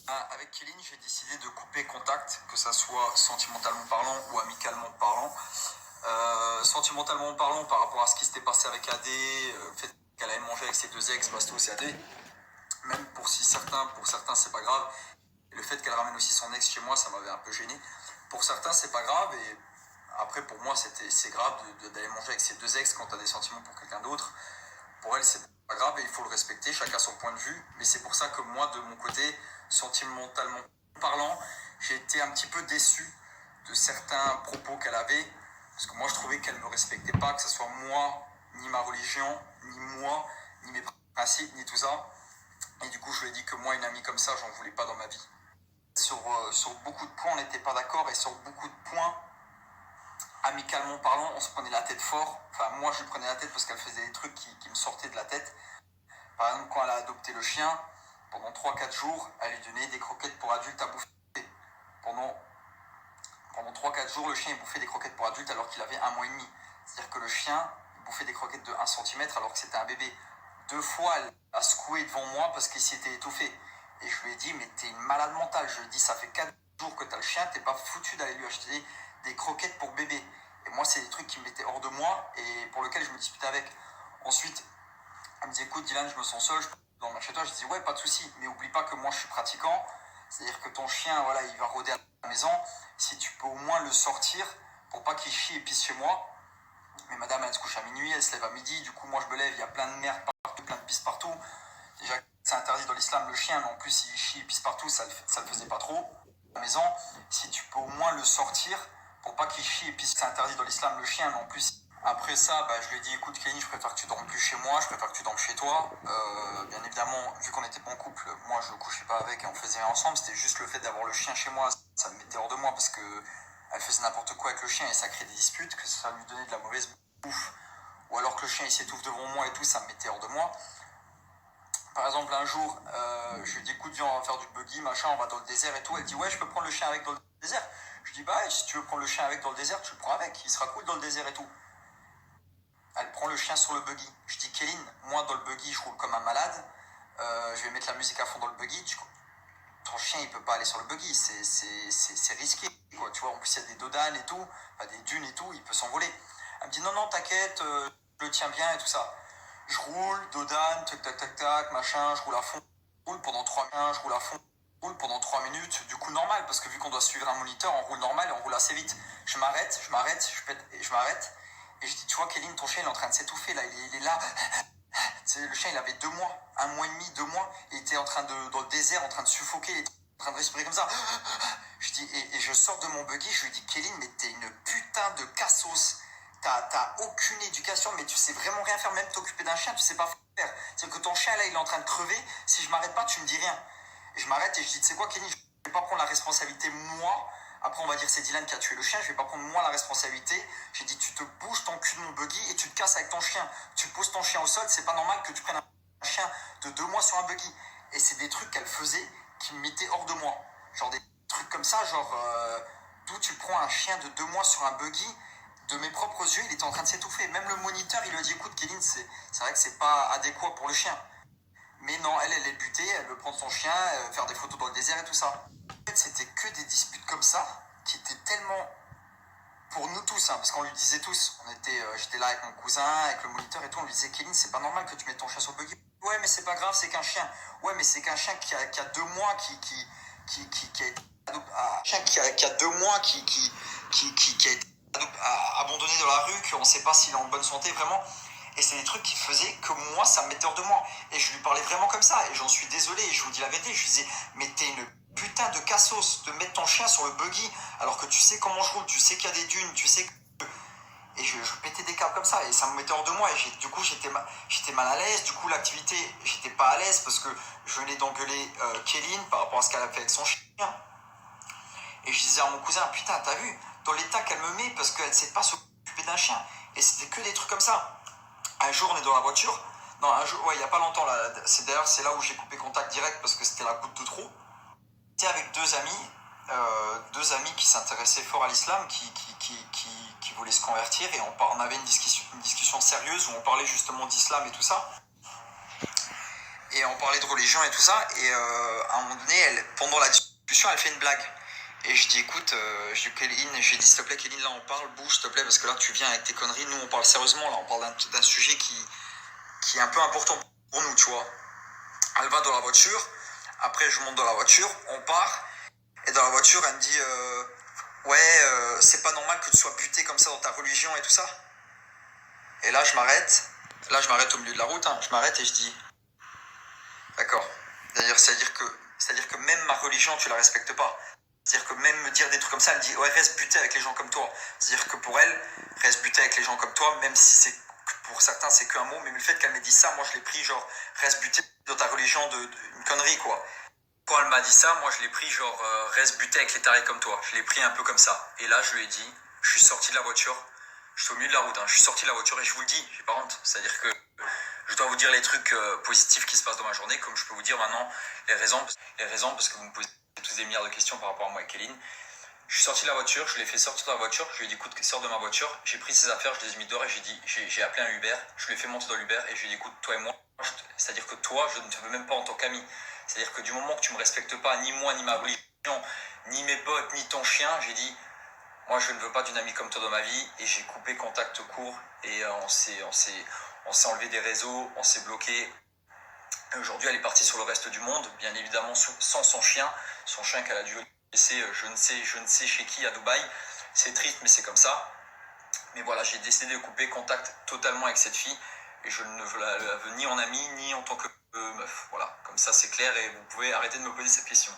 Avec Kéline, j'ai décidé de couper contact, que ça soit sentimentalement parlant ou amicalement parlant. Sentimentalement parlant, par rapport à ce qui s'était passé avec AD, le fait qu'elle avait mangé avec ses deux ex, Bastos et AD, même pour certains c'est pas grave. Et le fait qu'elle ramène aussi son ex chez moi, ça m'avait un peu gêné. Pour certains, c'est pas grave, et après, pour moi, c'est grave d'aller manger avec ses deux ex quand t'as des sentiments pour quelqu'un d'autre. Pour elle, c'est pas grave et il faut le respecter, chacun son point de vue. Mais c'est pour ça que moi, de mon côté, sentimentalement parlant, j'ai été un petit peu déçu de certains propos qu'elle avait. Parce que moi, je trouvais qu'elle ne me respectait pas, que ce soit moi, ni ma religion, ni moi, ni mes principes, ni tout ça. Et du coup, je lui ai dit que moi, une amie comme ça, j'en voulais pas dans ma vie. Sur beaucoup de points, on n'était pas d'accord, et sur beaucoup de points, amicalement parlant, on se prenait la tête fort. Enfin, moi, je lui prenais la tête parce qu'elle faisait des trucs qui me sortaient de la tête. Par exemple, quand elle a adopté le chien, pendant 3-4 jours, elle lui donnait des croquettes pour adultes à bouffer. Pendant 3-4 jours, le chien il bouffait des croquettes pour adultes alors qu'il avait 1 mois et demi. C'est-à-dire que le chien il bouffait des croquettes de 1 cm alors que c'était un bébé. 2 fois, elle a secoué devant moi parce qu'il s'était étouffé. Et je lui ai dit, mais t'es une malade mentale. Je lui ai dit, ça fait 4 jours que t'as le chien, t'es pas foutu d'aller lui acheter des croquettes pour bébé. Et moi, c'est des trucs qui me mettaient hors de moi et pour lesquels je me disputais avec. Ensuite, elle me dit, écoute Dylan, je me sens seul, je peux dormir chez toi. Je dis, ouais, pas de souci, mais oublie pas que moi je suis pratiquant. C'est-à-dire que ton chien, voilà, il va rôder à la maison. Si tu peux au moins le sortir pour pas qu'il chie et pisse chez moi. Mais madame, elle se couche à minuit, elle se lève à midi. Du coup, moi je me lève, il y a plein de merde partout, plein de pisse partout. Déjà, c'est interdit dans l'islam le chien, mais en plus, il chie et pisse partout, ça le faisait pas trop. À la maison, si tu peux au moins le sortir pour pas qu'il chie et pisse, c'est interdit dans l'islam le chien, mais en plus, après ça, je lui ai dit, écoute Kenny, je préfère que tu dormes plus chez moi, je préfère que tu dormes chez toi. Bien évidemment, vu qu'on n'était pas en couple, moi je ne couchais pas avec et on faisait rien ensemble. C'était juste le fait d'avoir le chien chez moi, ça me mettait hors de moi parce que elle faisait n'importe quoi avec le chien et ça créait des disputes, que ça lui donnait de la mauvaise bouffe. Ou alors que le chien il s'étouffe devant moi et tout, ça me mettait hors de moi. Par exemple, un jour, je lui dis, écoute, viens, on va faire du buggy, machin, on va dans le désert et tout. Elle dit, ouais, je peux prendre le chien avec dans le désert. Je dis, bah ouais, si tu veux prendre le chien avec dans le désert, tu le prends avec, il sera cool dans le désert et tout. Elle prend le chien sur le buggy. Je dis, Kéline, moi dans le buggy, je roule comme un malade. Je vais mettre la musique à fond dans le buggy. Ton chien, il peut pas aller sur le buggy. C'est risqué. Quoi. Tu vois, en plus, il y a des dodanes et tout, enfin, des dunes et tout, il peut s'envoler. Elle me dit, non, non, t'inquiète, je le tiens bien et tout ça. Je roule, dodane, tac, tac, tac, tac, machin, je roule à fond. Je roule pendant 3 minutes, je roule à fond. Je roule pendant 3 minutes, du coup normal, parce que vu qu'on doit suivre un moniteur, on roule normal et on roule assez vite. Je m'arrête, je m'arrête. Et je dis, tu vois, Kéline, ton chien, il est en train de s'étouffer, là, il est là. Le chien, il avait 2 mois, 1 mois et demi, 2 mois, et il était dans le désert, en train de suffoquer, il était en train de respirer comme ça. Je dis, et je sors de mon buggy, je lui dis, Kéline, mais t'es une putain de cassos. T'as aucune éducation, mais tu sais vraiment rien faire, même t'occuper d'un chien, tu sais pas faire. C'est que ton chien, là, il est en train de crever, si je m'arrête pas, tu me dis rien. Et je m'arrête et je dis, tu sais quoi, Kéline, je vais pas prendre la responsabilité, moi. Après, on va dire c'est Dylan qui a tué le chien, je vais pas prendre moi la responsabilité. J'ai dit, tu te bouges ton cul de mon buggy et tu te casses avec ton chien. Tu poses ton chien au sol, c'est pas normal que tu prennes un chien de 2 mois sur un buggy. Et c'est des trucs qu'elle faisait qui me mettaient hors de moi. Genre des trucs comme ça, genre, d'où tu prends un chien de 2 mois sur un buggy. De mes propres yeux, il était en train de s'étouffer. Même le moniteur, il lui a dit, écoute, Kéline, c'est vrai que c'est pas adéquat pour le chien. Mais non, elle est butée, elle veut prendre son chien, faire des photos dans le désert et tout ça. En fait, c'était que des disputes comme ça, qui étaient tellement pour nous tous, hein, parce qu'on lui disait tous, j'étais là avec mon cousin, avec le moniteur et tout, on lui disait, Kéline, c'est pas normal que tu mettes ton chien sur le buggy. Ouais, mais c'est pas grave, c'est qu'un chien. Ouais, mais c'est qu'un chien qui a 2 mois, qui a été adopté, chien qui a 2 mois, qui a été abandonné dans la rue, qu'on sait pas s'il est en bonne santé vraiment. Et c'est des trucs qui faisaient que moi, ça me mettait hors de moi. Et je lui parlais vraiment comme ça. Et j'en suis désolé. Et je vous dis la vérité. Je lui disais, mais t'es une putain de cassos de mettre ton chien sur le buggy alors que tu sais comment je roule, tu sais qu'il y a des dunes, tu sais que... Et je pétais des câbles comme ça. Et ça me mettait hors de moi. Et du coup, j'étais mal à l'aise. Du coup, l'activité, j'étais pas à l'aise parce que je venais d'engueuler Kéline par rapport à ce qu'elle a fait avec son chien. Et je disais à mon cousin, putain, t'as vu, dans l'état qu'elle me met parce qu'elle sait pas s'occuper d'un chien. Et c'était que des trucs comme ça. Un jour, on est dans la voiture. Non, un jour, ouais, il n'y a pas longtemps. C'est là où j'ai coupé contact direct parce que c'était la goutte de trop. J'étais avec deux amis qui s'intéressaient fort à l'islam, qui voulaient se convertir. Et on avait une discussion sérieuse où on parlait justement d'islam et tout ça. Et on parlait de religion et tout ça. Et à un moment donné, pendant la discussion, elle fait une blague. Et je dis, écoute, je dis, Kéline, j'ai dit, s'il te plaît, Kéline, là, on parle, bouge, s'il te plaît, parce que là, tu viens avec tes conneries. Nous, on parle sérieusement, là, on parle d'un sujet qui est un peu important pour nous, tu vois. Elle va dans la voiture. Après, je monte dans la voiture, on part. Et dans la voiture, elle me dit, ouais, c'est pas normal que tu sois buté comme ça dans ta religion et tout ça. Et là, je m'arrête. Là, je m'arrête au milieu de la route. Hein. Je m'arrête et je dis, d'accord. C'est-à-dire que même ma religion, tu la respectes pas. C'est-à-dire que même me dire des trucs comme ça, elle me dit, ouais, reste buté avec les gens comme toi. C'est-à-dire que pour elle, reste buté avec les gens comme toi, même si c'est pour certains, c'est qu'un mot, mais le fait qu'elle m'ait dit ça, moi, je l'ai pris genre, reste buté dans ta religion une connerie, quoi. Quand elle m'a dit ça, moi, je l'ai pris genre, reste buté avec les tarés comme toi. Je l'ai pris un peu comme ça. Et là, je lui ai dit, je suis sorti de la voiture, je suis au milieu de la route, hein, je suis sorti de la voiture et je vous le dis, j'ai pas honte. C'est-à-dire que je dois vous dire les trucs positifs qui se passent dans ma journée, comme je peux vous dire maintenant les raisons parce que vous me posez tous des milliards de questions par rapport à moi et Kéline. Je suis sorti de la voiture, je l'ai fait sortir de la voiture, je lui ai dit écoute, sors de ma voiture, j'ai pris ses affaires, je les ai mis dehors et j'ai appelé un Uber, je lui ai fait monter dans l'Uber et je lui ai dit écoute, toi et moi, c'est-à-dire que toi, je ne te veux même pas en tant qu'ami. C'est-à-dire que du moment que tu me respectes pas, ni moi, ni ma religion, ni mes potes, ni ton chien, j'ai dit moi je ne veux pas d'une amie comme toi dans ma vie et j'ai coupé contact court et on s'est enlevé des réseaux, on s'est bloqué. Aujourd'hui, elle est partie sur le reste du monde, bien évidemment sans son chien qu'elle a dû laisser je ne sais chez qui à Dubaï. C'est triste, mais c'est comme ça. Mais voilà, j'ai décidé de couper contact totalement avec cette fille et je ne la veux ni en amie ni en tant que meuf. Voilà, comme ça c'est clair et vous pouvez arrêter de me poser cette question.